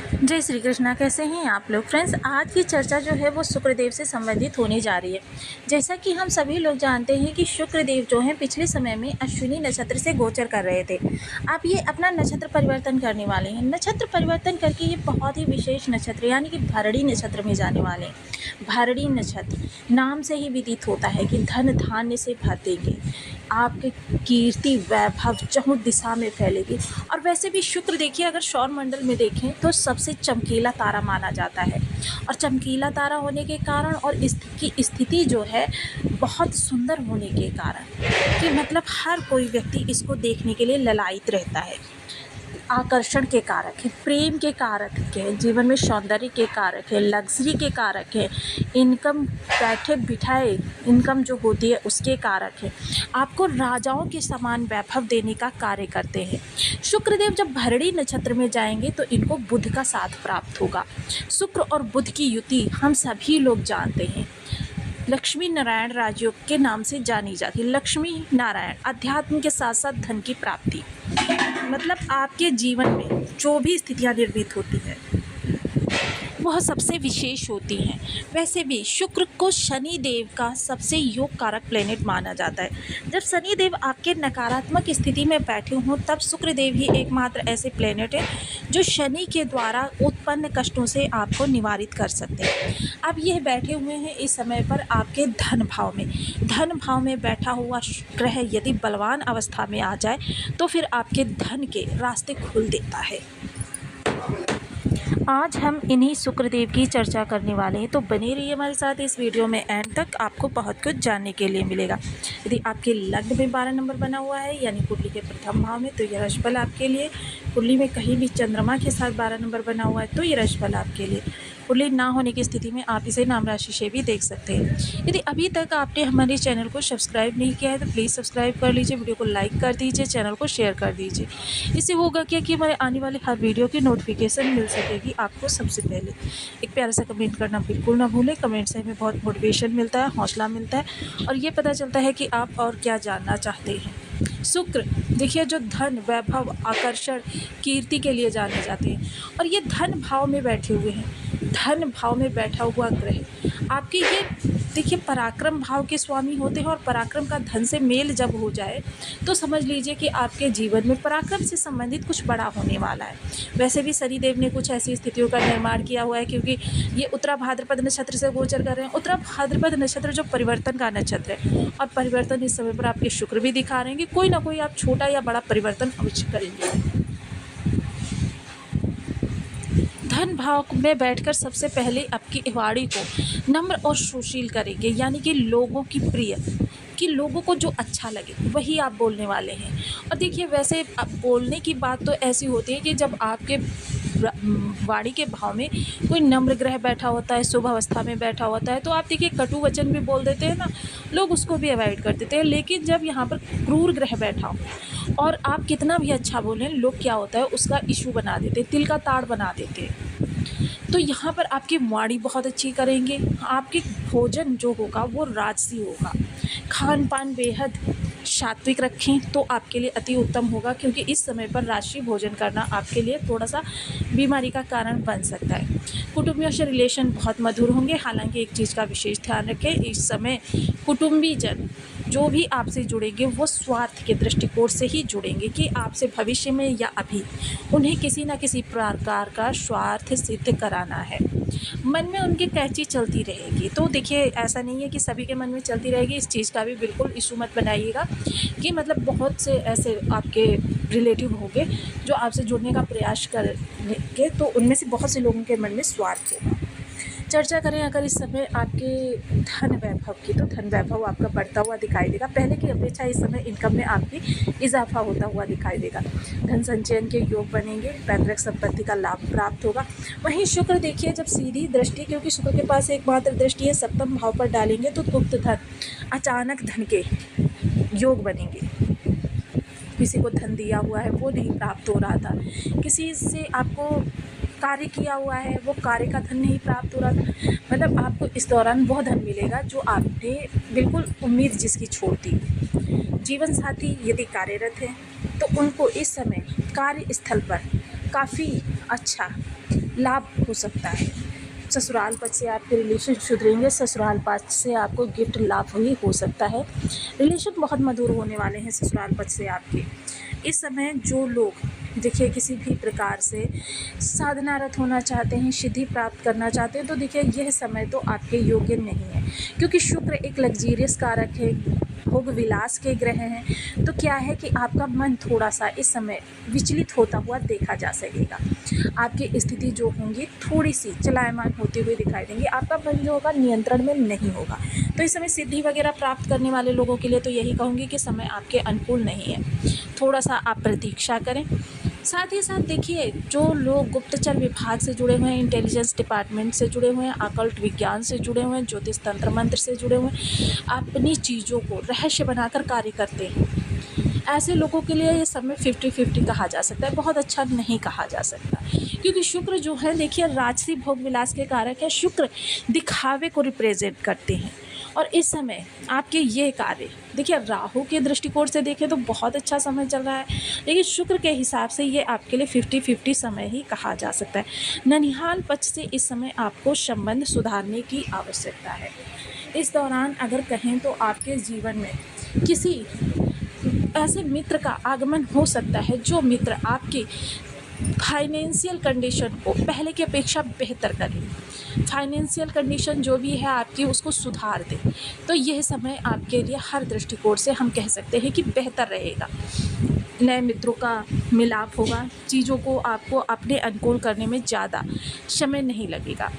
जय श्री कृष्णा। कैसे हैं आप लोग फ्रेंड्स। आज की चर्चा जो है वो शुक्रदेव से संबंधित होने जा रही है। जैसा कि हम सभी लोग जानते हैं कि शुक्रदेव जो हैं पिछले समय में अश्विनी नक्षत्र से गोचर कर रहे थे। अब ये अपना नक्षत्र परिवर्तन करने वाले हैं। नक्षत्र परिवर्तन करके ये बहुत ही विशेष नक्षत्र यानी कि भरणी नक्षत्र में जाने वाले हैं। भरणी नक्षत्र नाम से ही विदित होता है कि धन धान्य से भर देंगे, आपके कीर्ति वैभव चहुँ दिशा में फैलेगी। और वैसे भी शुक्र देखिए, अगर सौर मंडल में देखें तो सबसे चमकीला तारा माना जाता है। और चमकीला तारा होने के कारण और इसकी स्थिति जो है बहुत सुंदर होने के कारण कि मतलब हर कोई व्यक्ति इसको देखने के लिए ललायित रहता है। आकर्षण के कारक है, प्रेम के कारक है, जीवन में सौंदर्य के कारक है, लग्जरी के कारक है, इनकम बैठे बिठाए इनकम जो होती है उसके कारक है, आपको राजाओं के समान वैभव देने का कार्य करते हैं। शुक्रदेव जब भरणी नक्षत्र में जाएंगे तो इनको बुध का साथ प्राप्त होगा। शुक्र और बुध की युति हम सभी लोग जानते हैं, लक्ष्मी नारायण राजयोग के नाम से जानी जाती है। लक्ष्मी नारायण अध्यात्म के साथ साथ धन की प्राप्ति, मतलब आपके जीवन में जो भी स्थितियां निर्मित होती हैं वह सबसे विशेष होती हैं। वैसे भी शुक्र को शनि देव का सबसे योग कारक प्लेनेट माना जाता है। जब शनि देव आपके नकारात्मक स्थिति में बैठे हों तब शुक्र देव ही एकमात्र ऐसे प्लेनेट है जो शनि के द्वारा उत्पन्न कष्टों से आपको निवारित कर सकते हैं। अब यह बैठे हुए हैं इस समय पर आपके धन भाव में। धन भाव में बैठा हुआ ग्रह यदि बलवान अवस्था में आ जाए तो फिर आपके धन के रास्ते खुल देता है। आज हम इन्हीं शुक्रदेव की चर्चा करने वाले हैं, तो बने रहिए हमारे साथ इस वीडियो में एंड तक। आपको बहुत कुछ जानने के लिए मिलेगा। यदि आपके लग्न में 12 नंबर बना हुआ है यानी कुंडली के प्रथम भाव में तो ये राशिफल आपके लिए। कुंडली में कहीं भी चंद्रमा के साथ 12 नंबर बना हुआ है तो ये राशिफल आपके लिए। कुंडली ना होने की स्थिति में आप इसे नाम राशि से भी देख सकते हैं। यदि अभी तक आपने हमारे चैनल को सब्सक्राइब नहीं किया है तो प्लीज़ सब्सक्राइब कर लीजिए, वीडियो को लाइक कर दीजिए, चैनल को शेयर कर दीजिए। इससे होगा क्या कि हमारे आने वाले हर वीडियो की नोटिफिकेशन मिल सकेगी आपको सबसे पहले। एक प्यारा सा कमेंट करना बिल्कुल ना भूलें। कमेंट से हमें बहुत मोटिवेशन मिलता है, हौसला मिलता है और ये पता चलता है कि आप और क्या जानना चाहते हैं। शुक्र देखिए जो धन वैभव आकर्षण कीर्ति के लिए जाने जाते हैं और ये धन भाव में बैठे हुए हैं। धन भाव में बैठा हुआ ग्रह आपके ये देखिए पराक्रम भाव के स्वामी होते हैं और पराक्रम का धन से मेल जब हो जाए तो समझ लीजिए कि आपके जीवन में पराक्रम से संबंधित कुछ बड़ा होने वाला है। वैसे भी शनिदेव ने कुछ ऐसी स्थितियों का निर्माण किया हुआ है क्योंकि ये उत्तरा भाद्रपद नक्षत्र से गोचर कर रहे हैं। उत्तरा भाद्रपद नक्षत्र जो परिवर्तन का नक्षत्र है और परिवर्तन इस समय पर आपके शुक्र भी दिखा रहे हैं कि कोई ना कोई आप छोटा या बड़ा परिवर्तन अवश्य करेंगे। धन भाव में बैठकर सबसे पहले आपकी वाणी को नम्र और सुशील करेंगे यानी कि लोगों की प्रिय कि लोगों को जो अच्छा लगे वही आप बोलने वाले हैं। और देखिए वैसे बोलने की बात तो ऐसी होती है कि जब आपके वाणी के भाव में कोई नम्र ग्रह बैठा होता है, शुभ अवस्था में बैठा होता है तो आप देखिए कटु वचन भी बोल देते हैं ना, लोग उसको भी अवॉइड कर देते हैं। लेकिन जब यहाँ पर क्रूर ग्रह बैठा हो और आप कितना भी अच्छा बोलें, लोग क्या होता है उसका इशू बना देते हैं, तिल का ताड़ बना देते हैं। तो यहाँ पर आपकी वाणी बहुत अच्छी करेंगे। आपके भोजन जो होगा वो राजसी होगा, खान पान बेहद सात्विक रखें तो आपके लिए अति उत्तम होगा क्योंकि इस समय पर राशि भोजन करना आपके लिए थोड़ा सा बीमारी का कारण बन सकता है। कुटुंबियों से रिलेशन बहुत मधुर होंगे। हालांकि एक चीज़ का विशेष ध्यान रखें, इस समय कुटुंबी जन जो भी आपसे जुड़ेंगे वो स्वार्थ के दृष्टिकोण से ही जुड़ेंगे कि आपसे भविष्य में या अभी उन्हें किसी न किसी प्रकार का स्वार्थ सिद्ध कराना है। मन में उनकी कैची चलती रहेगी। तो देखिए ऐसा नहीं है कि सभी के मन में चलती रहेगी, इस चीज़ का भी बिल्कुल इशू मत बनाइएगा कि मतलब बहुत से ऐसे आपके रिलेटिव होंगे जो आपसे जुड़ने का प्रयास करेंगे तो उनमें से बहुत से लोगों के मन में स्वार्थ होगा। चर्चा करें अगर इस समय आपके धन वैभव की तो धन वैभव आपका बढ़ता हुआ दिखाई देगा। पहले की अपेक्षा इस समय इनकम में आपकी इजाफा होता हुआ दिखाई देगा। धन संचयन के योग बनेंगे, पैतृक संपत्ति का लाभ प्राप्त होगा। वहीं शुक्र देखिए जब सीधी दृष्टि, क्योंकि शुक्र के पास एकमात्र दृष्टि है, सप्तम भाव पर डालेंगे तो गुप्त धन अचानक धन के योग बनेंगे। किसी को धन दिया हुआ है वो नहीं प्राप्त हो रहा था, किसी से आपको कार्य किया हुआ है वो कार्य का धन नहीं प्राप्त हो रहा था, मतलब आपको इस दौरान वो धन मिलेगा जो आपने बिल्कुल उम्मीद जिसकी छोड़ दी। जीवन साथी यदि कार्यरत हैं तो उनको इस समय कार्यस्थल पर काफ़ी अच्छा लाभ हो सकता है। ससुराल पक्ष से आपके रिलेशन सुधरेंगे, ससुराल पक्ष से आपको गिफ्ट लाभ ही हो सकता है। रिलेशन बहुत मधुर होने वाले हैं ससुराल पक्ष से आपके। इस समय जो लोग देखिए किसी भी प्रकार से साधनारत होना चाहते हैं, सिद्धि प्राप्त करना चाहते हैं, तो देखिए यह समय तो आपके योग्य नहीं है, क्योंकि शुक्र एक लग्जीरियस कारक है, भोग विलास के ग्रह हैं। तो क्या है कि आपका मन थोड़ा सा इस समय विचलित होता हुआ देखा जा सकेगा। आपकी स्थिति जो होंगी थोड़ी सी चलायमान होती हुई दिखाई देंगी। आपका मन जो होगा नियंत्रण में नहीं होगा। तो इस समय सिद्धि वगैरह प्राप्त करने वाले लोगों के लिए तो यही कहूँगी कि समय आपके अनुकूल नहीं है, थोड़ा सा आप प्रतीक्षा करें। साथ ही साथ देखिए जो लोग गुप्तचर विभाग से जुड़े हुए हैं, इंटेलिजेंस डिपार्टमेंट से जुड़े हुए हैं, अकल्ट विज्ञान से जुड़े हुए हैं, ज्योतिष तंत्र मंत्र से जुड़े हुए हैं, अपनी चीज़ों को रहस्य बनाकर कार्य करते हैं, ऐसे लोगों के लिए ये समय 50-50 कहा जा सकता है, बहुत अच्छा नहीं कहा जा सकता। क्योंकि शुक्र जो है देखिए राजसी भोग विलास के कारक है। शुक्र दिखावे को रिप्रेजेंट करते हैं, और इस समय आपके ये कार्य देखिए राहु के दृष्टिकोण से देखें तो बहुत अच्छा समय चल रहा है, लेकिन शुक्र के हिसाब से ये आपके लिए 50-50 समय ही कहा जा सकता है। ननिहाल पक्ष से इस समय आपको संबंध सुधारने की आवश्यकता है। इस दौरान अगर कहें तो आपके जीवन में किसी ऐसे मित्र का आगमन हो सकता है जो मित्र आपकी फाइनेंशियल कंडीशन को पहले की अपेक्षा बेहतर करें, फाइनेंशियल कंडीशन जो भी है आपकी उसको सुधार दे। तो यह समय आपके लिए हर दृष्टिकोण से हम कह सकते हैं कि बेहतर रहेगा। नए मित्रों का मिलाप होगा, चीज़ों को आपको अपने अनुकूल करने में ज़्यादा समय नहीं लगेगा।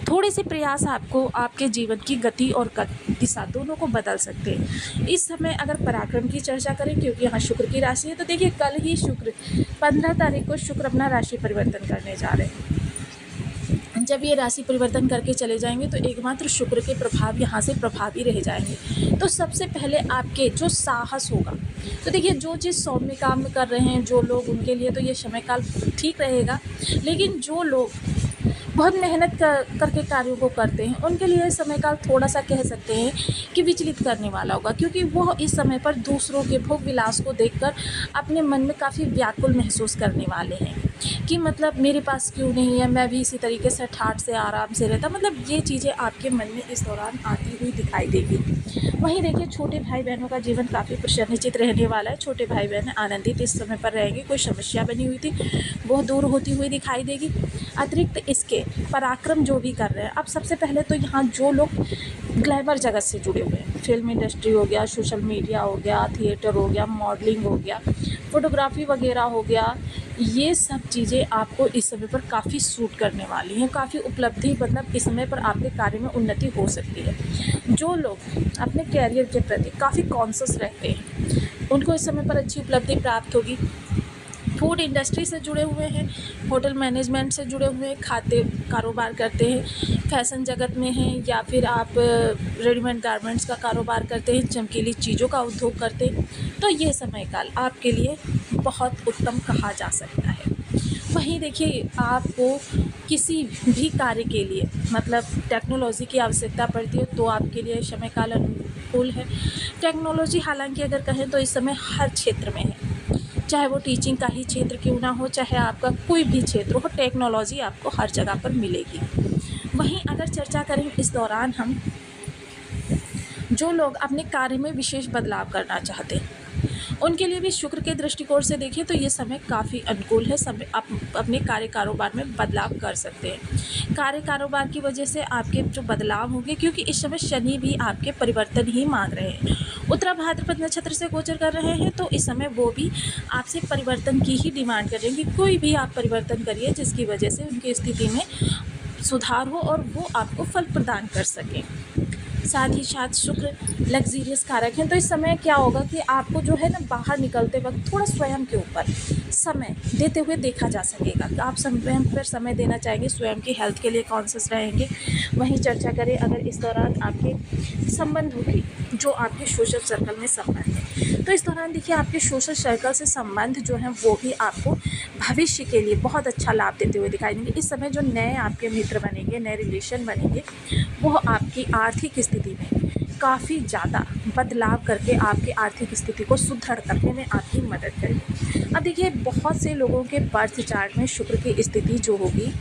थोड़े से प्रयास आपको आपके जीवन की गति और दिशा दोनों को बदल सकते हैं। इस समय अगर पराक्रम की चर्चा करें, क्योंकि यहाँ शुक्र की राशि है, तो देखिए कल ही शुक्र 15 तारीख को शुक्र अपना राशि परिवर्तन करने जा रहे हैं। जब ये राशि परिवर्तन करके चले जाएंगे तो एकमात्र शुक्र के प्रभाव यहाँ से प्रभावी रह जाएंगे। तो सबसे पहले आपके जो साहस होगा, तो देखिए जो चीज़ सौम्य काम कर रहे हैं जो लोग, उनके लिए तो ये समय काल ठीक रहेगा, लेकिन जो लोग बहुत मेहनत करके कार्यों को करते हैं उनके लिए समय काल थोड़ा सा कह सकते हैं कि विचलित करने वाला होगा, क्योंकि वो इस समय पर दूसरों के भोग विलास को देखकर अपने मन में काफ़ी व्याकुल महसूस करने वाले हैं कि मतलब मेरे पास क्यों नहीं है, मैं भी इसी तरीके से ठाठ से आराम से रहता। मतलब ये चीज़ें आपके मन में इस दौरान आती हुई दिखाई देगी। वहीं देखिए छोटे भाई बहनों का जीवन काफ़ी प्रसन्नचित रहने वाला है। छोटे भाई बहन आनंदित इस समय पर रहेंगे। कोई समस्या बनी हुई थी वो दूर होती हुई दिखाई देगी। अतिरिक्त इसके पराक्रम जो भी कर रहे हैं, अब सबसे पहले तो यहाँ जो लोग ग्लैमर जगत से जुड़े हुए हैं, फिल्म इंडस्ट्री हो गया, सोशल मीडिया हो गया, थिएटर हो गया, मॉडलिंग हो गया, फोटोग्राफी वगैरह हो गया, ये सब चीज़ें आपको इस समय पर काफ़ी सूट करने वाली हैं। काफ़ी उपलब्धि मतलब इस समय पर आपके कार्य में उन्नति हो सकती है। जो लोग अपने कैरियर के प्रति काफ़ी कॉन्शियस रहते हैं उनको इस समय पर अच्छी उपलब्धि प्राप्त होगी। फूड इंडस्ट्री से जुड़े हुए हैं, होटल मैनेजमेंट से जुड़े हुए हैं, खाते कारोबार करते हैं, फैशन जगत में हैं, या फिर आप रेडीमेड गारमेंट्स का कारोबार करते हैं, चमकीली चीज़ों का उद्योग करते हैं, तो ये समय काल आपके लिए बहुत उत्तम कहा जा सकता है। वहीं देखिए आपको किसी भी कार्य के लिए मतलब टेक्नोलॉजी की आवश्यकता पड़ती है तो आपके लिए समय काल अनुकूल है। टेक्नोलॉजी हालांकि अगर कहें तो इस समय हर क्षेत्र में है, चाहे वो टीचिंग का ही क्षेत्र क्यों ना हो, चाहे आपका कोई भी क्षेत्र हो, टेक्नोलॉजी आपको हर जगह पर मिलेगी। वहीं अगर चर्चा करें इस दौरान हम जो लोग अपने कार्य में विशेष बदलाव करना चाहते हैं उनके लिए भी शुक्र के दृष्टिकोण से देखें तो ये समय काफ़ी अनुकूल है। समय आप अपने कार्य कारोबार में बदलाव कर सकते हैं। कार्य कारोबार की वजह से आपके जो बदलाव होंगे, क्योंकि इस समय शनि भी आपके परिवर्तन ही मांग रहे हैं, उत्तरा भाद्रपद नक्षत्र से गोचर कर रहे हैं, तो इस समय वो भी आपसे परिवर्तन की ही डिमांड करेंगे। कोई भी आप परिवर्तन करिए जिसकी वजह से उनकी स्थिति में सुधार हो और वो आपको फल प्रदान कर सकें। साथ ही साथ शुक्र लग्जीरियस कारक हैं, तो इस समय क्या होगा कि आपको जो है ना बाहर निकलते वक्त थोड़ा स्वयं के ऊपर समय देते हुए देखा जा सकेगा। आप स्वयं पर समय देना चाहेंगे, स्वयं की हेल्थ के लिए कॉन्शियस रहेंगे। वहीं चर्चा करें अगर इस दौरान आपके संबंधों की, जो आपके सोशल सर्कल में संबंध है, तो इस दौरान देखिए आपके सोशल सर्कल से संबंध जो हैं वो भी आपको भविष्य के लिए बहुत अच्छा लाभ देते हुए दिखाई देंगे। इस समय जो नए आपके मित्र बनेंगे, नए रिलेशन बनेंगे, वो आपकी आर्थिक स्थिति में काफ़ी ज़्यादा बदलाव करके आपकी आर्थिक स्थिति को सुदृढ़ करने में आपकी मदद करेगी। अब देखिए बहुत से लोगों के बर्थ चार्ट में शुक्र की स्थिति जो होगी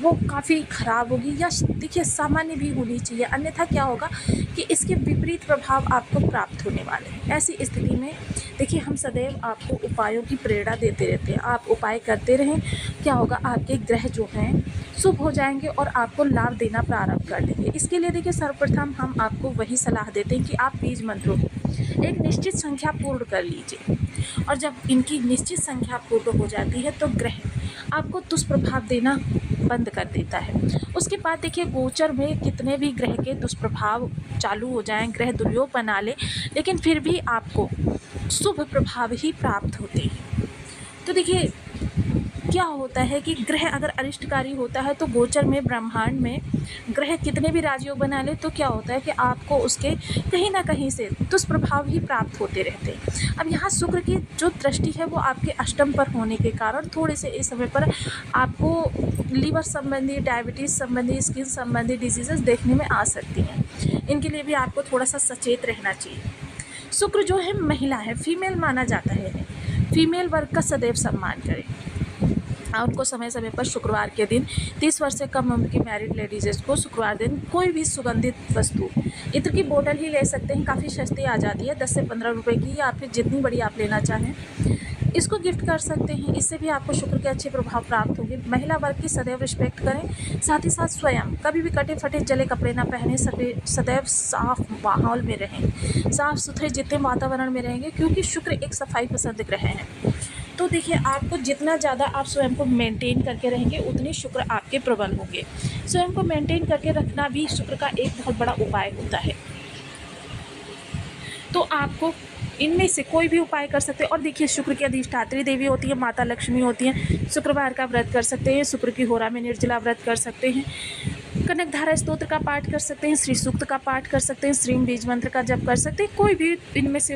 वो काफ़ी ख़राब होगी, या देखिए सामान्य भी होनी चाहिए, अन्यथा क्या होगा कि इसके विपरीत प्रभाव आपको प्राप्त होने वाले हैं। ऐसी स्थिति में देखिए हम सदैव आपको उपायों की प्रेरणा देते रहते हैं, आप उपाय करते रहें, क्या होगा आपके ग्रह जो हैं शुभ हो जाएंगे और आपको लाभ देना प्रारंभ कर देंगे। इसके लिए देखिए सर्वप्रथम हम आपको वही सलाह देते हैं कि आप बीज मंत्रों को एक निश्चित संख्या पूर्ण कर लीजिए, और जब इनकी निश्चित संख्या पूर्ण हो जाती है तो ग्रह आपको दुष्प्रभाव देना बंद कर देता है। उसके बाद देखिए गोचर में कितने भी ग्रह के दुष्प्रभाव चालू हो जाएं, ग्रह दुर्योग बना ले, लेकिन फिर भी आपको शुभ प्रभाव ही प्राप्त होते हैं। तो देखिए क्या होता है कि ग्रह अगर अरिष्टकारी होता है तो गोचर में ब्रह्मांड में ग्रह कितने भी राजयोग बना ले तो क्या होता है कि आपको उसके कहीं ना कहीं से दुष्प्रभाव ही प्राप्त होते रहते हैं। अब यहाँ शुक्र की जो दृष्टि है वो आपके अष्टम पर होने के कारण थोड़े से इस समय पर आपको लीवर संबंधी, डायबिटीज़ संबंधी, स्किन संबंधी डिजीजेस देखने में आ सकती हैं। इनके लिए भी आपको थोड़ा सा सचेत रहना चाहिए। शुक्र जो है महिला है, फीमेल माना जाता है इन्हें। फीमेल वर्ग का सदैव सम्मान करें और उनको समय समय पर शुक्रवार के दिन 30 वर्ष से कम उम्र की मैरिड लेडीज़ को शुक्रवार दिन कोई भी सुगंधित वस्तु, इत्र की बोतल ही ले सकते हैं, काफ़ी सस्ती आ जाती है, 10 से 15 रुपए की, या फिर जितनी बड़ी आप लेना चाहें इसको गिफ्ट कर सकते हैं। इससे भी आपको शुक्र के अच्छे प्रभाव प्राप्त होंगे। महिला वर्ग की सदैव रिस्पेक्ट करें, साथ ही साथ स्वयं कभी भी कटे फटे जले कपड़े ना पहने, सदैव साफ माहौल में रहें, साफ सुथरे जितने वातावरण में रहेंगे, क्योंकि शुक्र एक सफाई पसंद ग्रह है। तो देखिए आपको जितना ज़्यादा आप स्वयं को मेंटेन करके रहेंगे उतने शुक्र आपके प्रबल होंगे। स्वयं को मेंटेन करके रखना भी शुक्र का एक बहुत बड़ा उपाय होता है। तो आपको इनमें से कोई भी उपाय कर सकते हैं। और देखिए शुक्र की अधिष्ठात्री देवी होती है, माता लक्ष्मी होती हैं, शुक्रवार का व्रत कर सकते हैं, शुक्र की होरा में निर्जला व्रत कर सकते हैं, कनकधारा स्तोत्र का पाठ कर सकते हैं, श्री सूक्त का पाठ कर सकते हैं, श्रीम बीज मंत्र का जप कर सकते हैं। कोई भी इनमें से